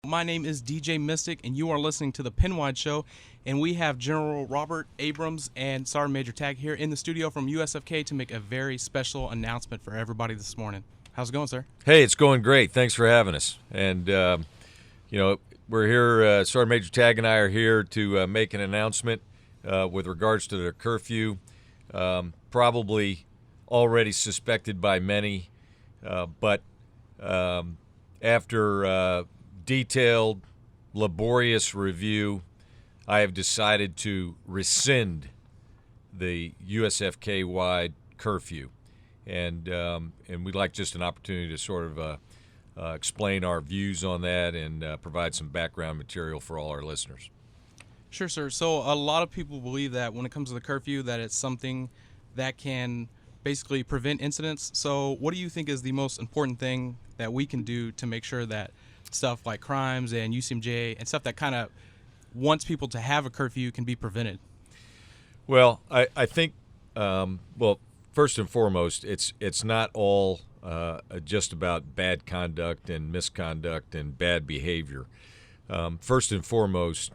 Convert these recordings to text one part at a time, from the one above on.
My name is DJ Mystic, and you are listening to the Pinwide Show. And we have General Robert Abrams and Sergeant Major Tag here in the studio from USFK to make a very special announcement for everybody this morning. How's it going, sir? Hey, it's going great. Thanks for having us. And, we're here, Sergeant Major Tag and I are here to make an announcement with regards to the curfew. Probably already suspected by many, but after detailed, laborious review, I have decided to rescind the USFK-wide curfew, and we'd like just an opportunity to sort of explain our views on that and provide some background material for all our listeners. Sure, sir. So a lot of people believe that when it comes to the curfew, that it's something that can basically prevent incidents. So what do you think is the most important thing that we can do to make sure that stuff like crimes and UCMJ and stuff that kind of wants people to have a curfew can be prevented? Well, I think, first and foremost, it's not all just about bad conduct and misconduct and bad behavior. First and foremost,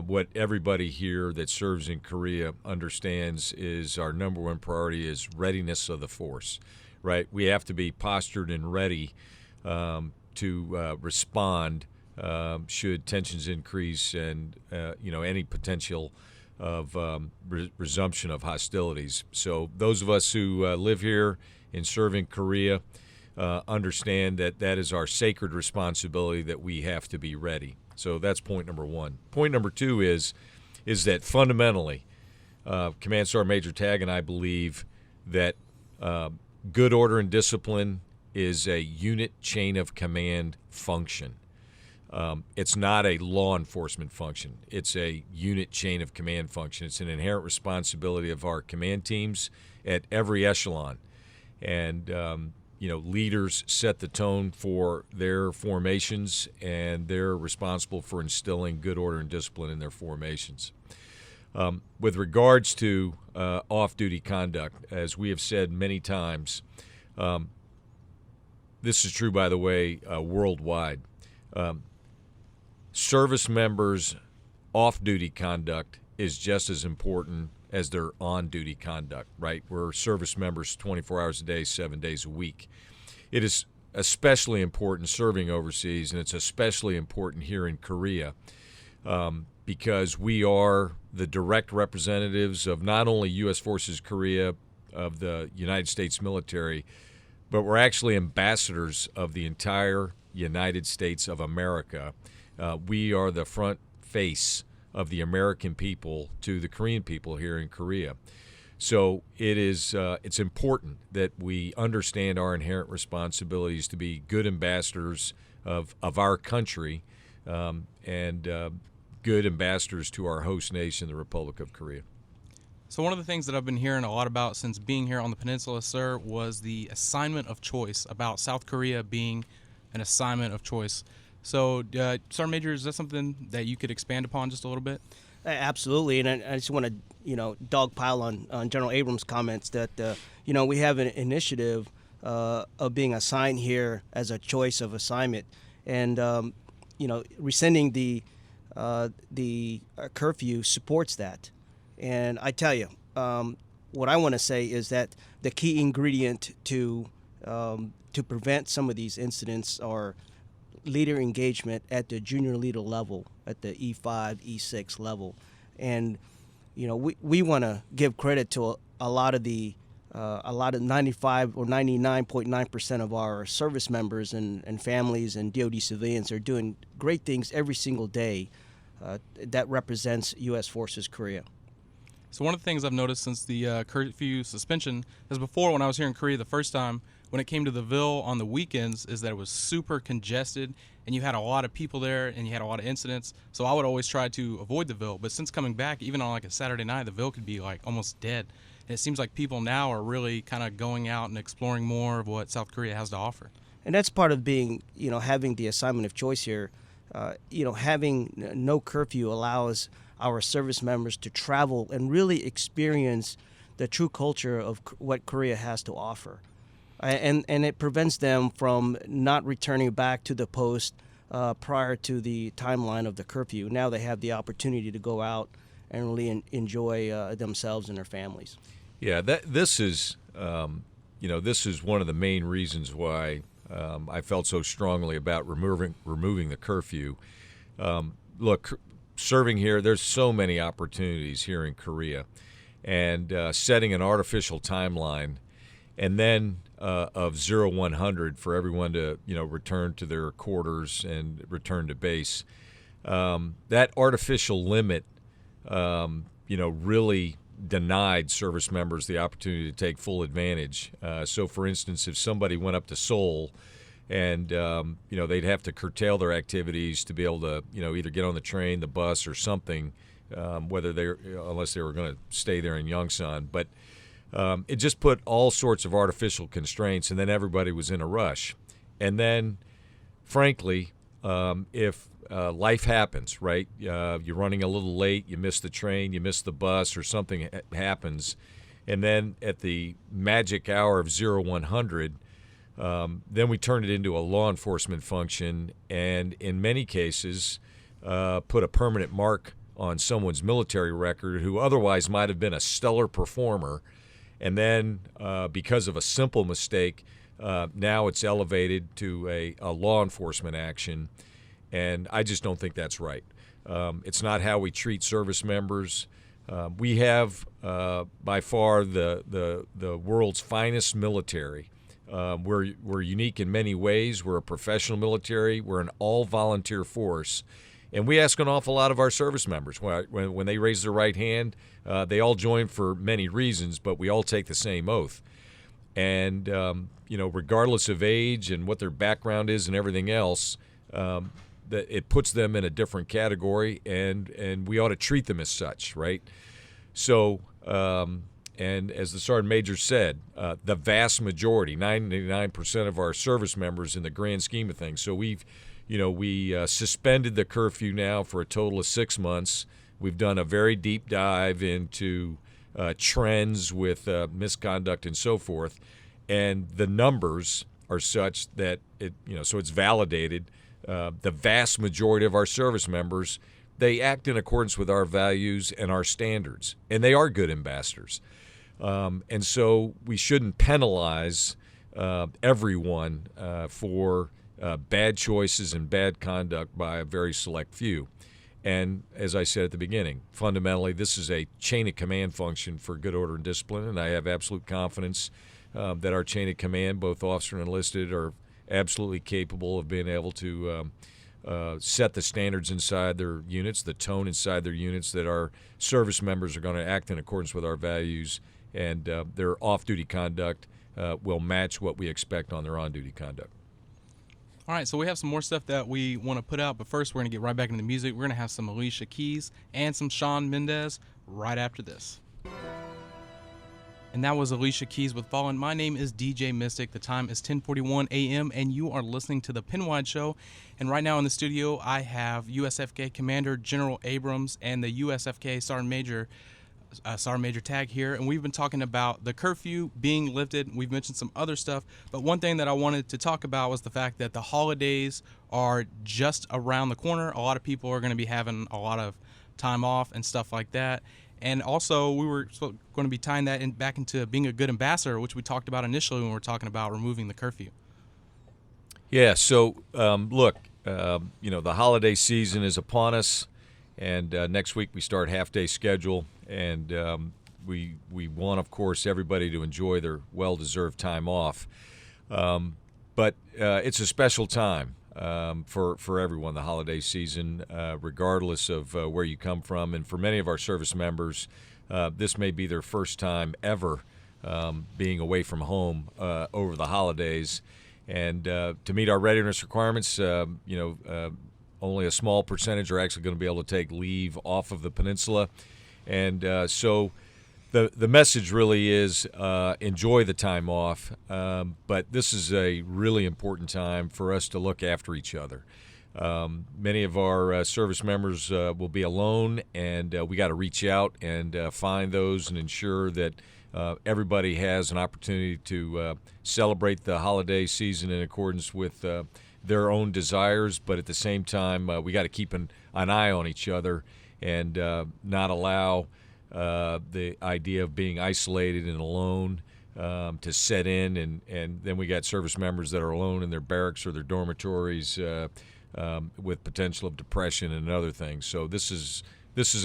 what everybody here that serves in Korea understands is our number one priority is readiness of the force, right? We have to be postured and ready to respond should tensions increase and any potential of resumption of hostilities. So those of us who live here and serve in Korea understand that that is our sacred responsibility, that we have to be ready. So that's point number one. Point number two is that fundamentally, Command Sergeant Major Tag and I believe that good order and discipline is a unit chain of command function. It's not a law enforcement function. It's a unit chain of command function. It's an inherent responsibility of our command teams at every echelon. And, leaders set the tone for their formations, and they're responsible for instilling good order and discipline in their formations. With regards to off-duty conduct, as we have said many times, this is true, by the way, worldwide. Service members' off-duty conduct is just as important as their on-duty conduct, right? We're service members 24 hours a day, 7 days a week. It is especially important serving overseas, and it's especially important here in Korea because we are the direct representatives of not only U.S. Forces Korea, of the United States military, but we're actually ambassadors of the entire United States of America. We are the front face of the American people to the Korean people here in Korea. So it's important that we understand our inherent responsibilities to be good ambassadors of our country and good ambassadors to our host nation, the Republic of Korea. So one of the things that I've been hearing a lot about since being here on the peninsula, sir, was the assignment of choice, about South Korea being an assignment of choice. So, Sergeant Major, is that something that you could expand upon just a little bit? Absolutely, and I just want to, dogpile on General Abrams' comments that, we have an initiative of being assigned here as a choice of assignment, and rescinding the curfew supports that. And I tell you, what I want to say is that the key ingredient to prevent some of these incidents are leader engagement at the junior leader level, at the E5, E6 level. And, we want to give credit to a lot of 95 or 99.9% of our service members and families and DoD civilians are doing great things every single day that represents U.S. Forces Korea. So one of the things I've noticed since the curfew suspension is before, when I was here in Korea the first time, when it came to the Ville on the weekends, is that it was super congested and you had a lot of people there and you had a lot of incidents. So I would always try to avoid the Ville. But since coming back, even on like a Saturday night, the Ville could be like almost dead. And it seems like people now are really kind of going out and exploring more of what South Korea has to offer. And that's part of being, having the assignment of choice here. Having no curfew allows our service members to travel and really experience the true culture of what Korea has to offer. And it prevents them from not returning back to the post prior to the timeline of the curfew. Now they have the opportunity to go out and really enjoy themselves and their families. Yeah, this is this is one of the main reasons why I felt so strongly about removing the curfew. Look, serving here, there's so many opportunities here in Korea, and setting an artificial timeline, and then of 0-100 for everyone to return to their quarters and return to base. That artificial limit, really denied service members the opportunity to take full advantage. So, for instance, if somebody went up to Seoul, and they'd have to curtail their activities to be able to either get on the train, the bus, or something, unless they were going to stay there in Yongsan. But it just put all sorts of artificial constraints, and then everybody was in a rush. And then, frankly, if life happens, right? You're running a little late, you miss the train, you miss the bus, or something happens, and then at the magic hour of 0-100, then we turn it into a law enforcement function, and in many cases put a permanent mark on someone's military record who otherwise might have been a stellar performer, and then because of a simple mistake, now it's elevated to a law enforcement action. And I just don't think that's right. It's not how we treat service members. We have by far the world's finest military. We're unique in many ways. We're a professional military. We're an all-volunteer force. And we ask an awful lot of our service members. When they raise their right hand, they all join for many reasons, but we all take the same oath. And, regardless of age and what their background is and everything else, that it puts them in a different category, and we ought to treat them as such, right? So, and as the Sergeant Major said, the vast majority, 99% of our service members in the grand scheme of things. So we suspended the curfew now for a total of 6 months. We've done a very deep dive into trends with misconduct and so forth, and the numbers are such that so it's validated. The vast majority of our service members, they act in accordance with our values and our standards, and they are good ambassadors. And so we shouldn't penalize everyone for bad choices and bad conduct by a very select few. And as I said at the beginning, fundamentally, this is a chain of command function for good order and discipline, and I have absolute confidence that our chain of command, both officer and enlisted, are absolutely capable of being able to set the standards inside their units, the tone inside their units, that our service members are going to act in accordance with our values, and their off-duty conduct will match what we expect on their on-duty conduct. All right, so we have some more stuff that we want to put out, but first we're going to get right back into the music. We're going to have some Alicia Keys and some Shawn Mendes right after this. And that was Alicia Keys with Fallen. My name is DJ Mystic. The time is 10:41 a.m., and you are listening to The Pinwide Show. And right now in the studio, I have USFK Commander General Abrams and the USFK Sergeant Major Tag here. And we've been talking about the curfew being lifted. We've mentioned some other stuff. But one thing that I wanted to talk about was the fact that the holidays are just around the corner. A lot of people are going to be having a lot of time off and stuff like that. And also, we were going to be tying that back into being a good ambassador, which we talked about initially when we were talking about removing the curfew. Yeah, so look, the holiday season is upon us, and next week we start half-day schedule, and we want, of course, everybody to enjoy their well-deserved time off. But it's a special time for everyone, the holiday season, regardless of where you come from. And for many of our service members, this may be their first time ever being away from home over the holidays. And to meet our readiness requirements, only a small percentage are actually going to be able to take leave off of the peninsula. And so the message really is enjoy the time off, but this is a really important time for us to look after each other. Many of our service members will be alone, and we got to reach out and find those and ensure that everybody has an opportunity to celebrate the holiday season in accordance with their own desires, but at the same time, we got to keep an eye on each other and not allow the idea of being isolated and alone to set in, and then we got service members that are alone in their barracks or their dormitories with potential of depression and other things. So this is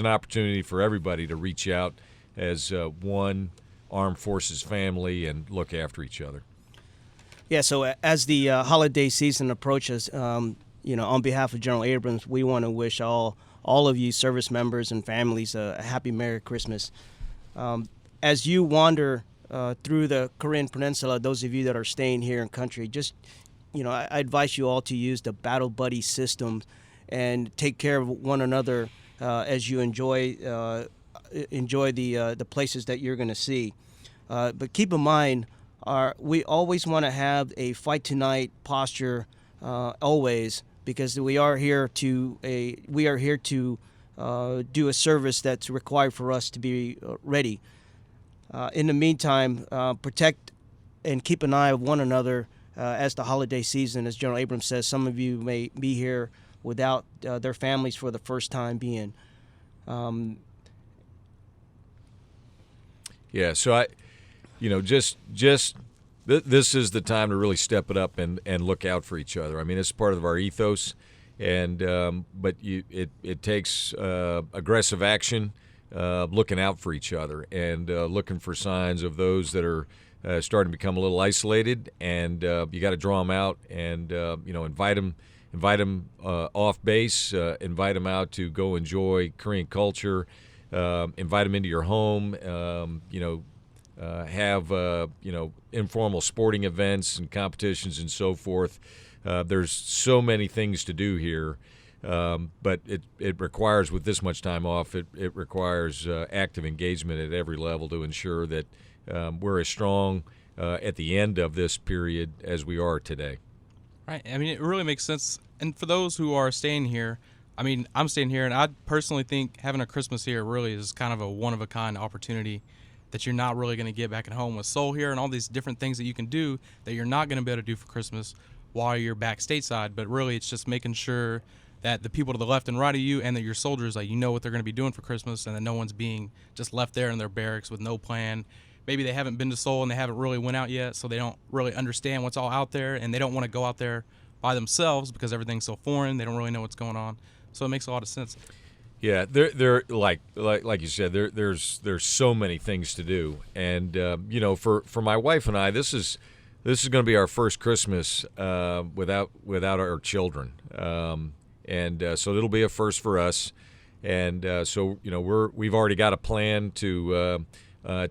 an opportunity for everybody to reach out as one armed forces family and look after each other. Yeah, so as the holiday season approaches, on behalf of General Abrams, we want to wish all of you service members and families a happy Merry Christmas. As you wander through the Korean Peninsula, those of you that are staying here in country, just, I advise you all to use the Battle Buddy system and take care of one another as you enjoy the places that you're going to see. But keep in mind, we always want to have a fight tonight posture always, because we are here to do a service that's required for us to be ready. In the meantime, protect and keep an eye on one another as the holiday season. As General Abrams says, some of you may be here without their families for the first time being. Yeah, so this is the time to really step it up and look out for each other. I mean, it's part of our ethos, and but it takes aggressive action, looking out for each other and looking for signs of those that are starting to become a little isolated, and you got to draw them out and invite them off base, invite them out to go enjoy Korean culture, invite them into your home, have informal sporting events and competitions and so forth. There's so many things to do here, but it requires, with this much time off, it requires active engagement at every level to ensure that we're as strong at the end of this period as we are today. Right. I mean, it really makes sense. And for those who are staying here, I mean, I'm staying here, and I personally think having a Christmas here really is kind of a one-of-a-kind opportunity that you're not really going to get back at home with Seoul here and all these different things that you can do that you're not going to be able to do for Christmas while you're back stateside. But really, it's just making sure that the people to the left and right of you and that your soldiers, like, what they're going to be doing for Christmas, and that no one's being just left there in their barracks with no plan. Maybe they haven't been to Seoul and they haven't really went out yet, so they don't really understand what's all out there, and they don't want to go out there by themselves because everything's so foreign. They don't really know what's going on. So it makes a lot of sense. Yeah, they're like you said, there's so many things to do, and for my wife and I, this is going to be our first Christmas without our children, and so it'll be a first for us, and so we've already got a plan to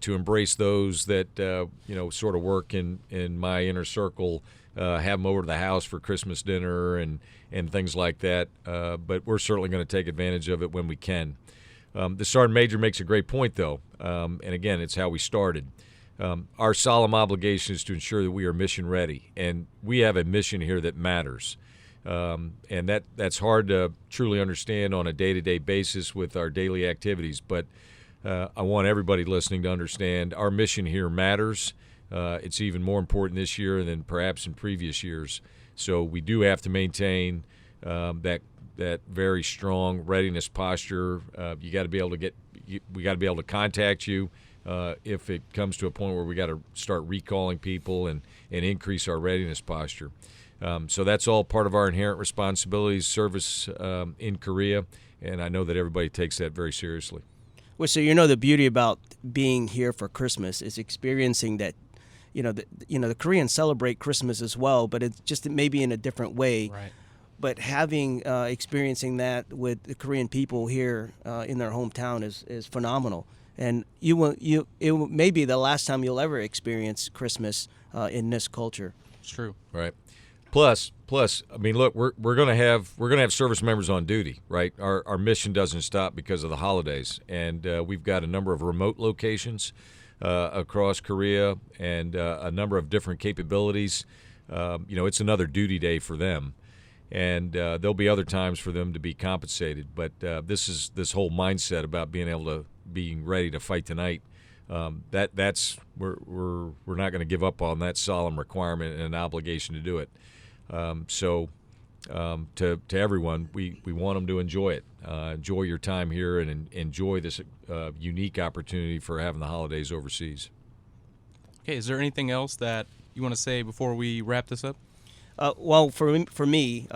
embrace those that sort of work in my inner circle. Have them over to the house for Christmas dinner and things like that. But we're certainly going to take advantage of it when we can. The Sergeant Major makes a great point, though, and again, it's how we started. Our solemn obligation is to ensure that we are mission ready, and we have a mission here that matters. And that's hard to truly understand on a day-to-day basis with our daily activities, but I want everybody listening to understand our mission here matters. It's even more important this year than perhaps in previous years. So we do have to maintain that very strong readiness posture. We got to be able to contact you if it comes to a point where we got to start recalling people and increase our readiness posture. So that's all part of our inherent responsibilities, service in Korea, and I know that everybody takes that very seriously. Well, so the beauty about being here for Christmas is experiencing that. The Koreans celebrate Christmas as well, but it's just maybe in a different way. Right. But experiencing that with the Korean people here in their hometown is phenomenal. And it may be the last time you'll ever experience Christmas in this culture. It's true. Right. Plus, I mean, look, we're gonna have service members on duty, right? Our mission doesn't stop because of the holidays, and we've got a number of remote locations across Korea and a number of different capabilities. It's another duty day for them, and there'll be other times for them to be compensated. But this whole mindset about being ready to fight tonight. We're not going to give up on that solemn requirement and an obligation to do it. To everyone, we want them to enjoy it. Enjoy your time here and enjoy this unique opportunity for having the holidays overseas. Okay, is there anything else that you want to say before we wrap this up? Well, for me,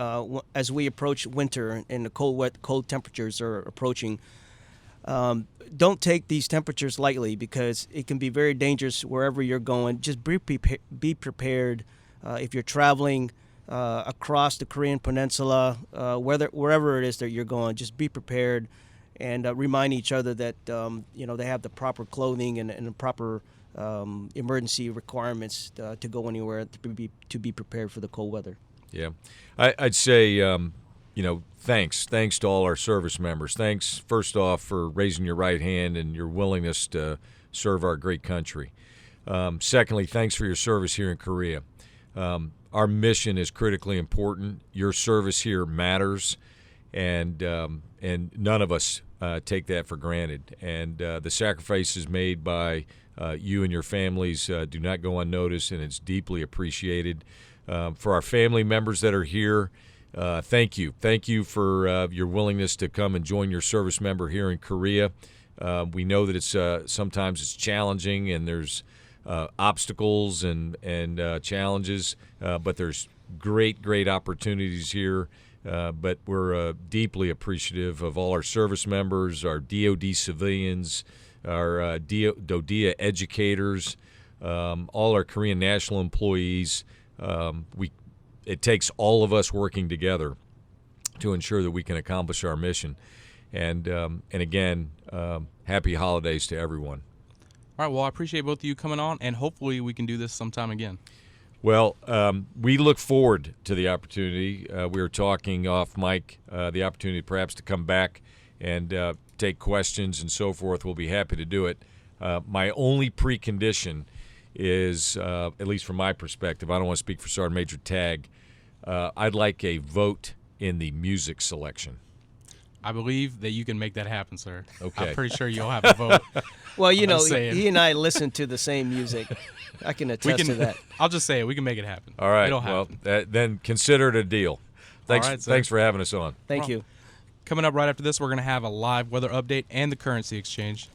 as we approach winter and the cold temperatures are approaching, don't take these temperatures lightly, because it can be very dangerous wherever you're going. Just be prepared if you're traveling across the Korean Peninsula, wherever it is that you're going. Just be prepared, and remind each other that they have the proper clothing and the proper emergency requirements to go anywhere, to be prepared for the cold weather. Yeah, I'd say thanks to all our service members. Thanks first off for raising your right hand and your willingness to serve our great country. Secondly, thanks for your service here in Korea. Our mission is critically important. Your service here matters, and none of us take that for granted. And the sacrifices made by you and your families do not go unnoticed, and it's deeply appreciated. For our family members that are here, thank you. Thank you for your willingness to come and join your service member here in Korea. We know that it's sometimes it's challenging, and there's obstacles and challenges, but there's great opportunities here. But we're deeply appreciative of all our service members, our DoD civilians, our DoDIA educators, all our Korean national employees. It takes all of us working together to ensure that we can accomplish our mission. And again, happy holidays to everyone. All right, well, I appreciate both of you coming on, and hopefully we can do this sometime again. Well, we look forward to the opportunity. We were talking off mic, the opportunity perhaps to come back and take questions and so forth. We'll be happy to do it. My only precondition is, at least from my perspective, I don't want to speak for Sergeant Major Tagg, I'd like a vote in the music selection. I believe that you can make that happen, sir. Okay. I'm pretty sure you'll have a vote. Well, he and I listen to the same music. I can attest to that. I'll just say it. We can make it happen. All right. It'll happen. Well, then consider it a deal. Thanks, All right, sir. thanks for having us on. Thank you. Coming up right after this, we're going to have a live weather update and the currency exchange.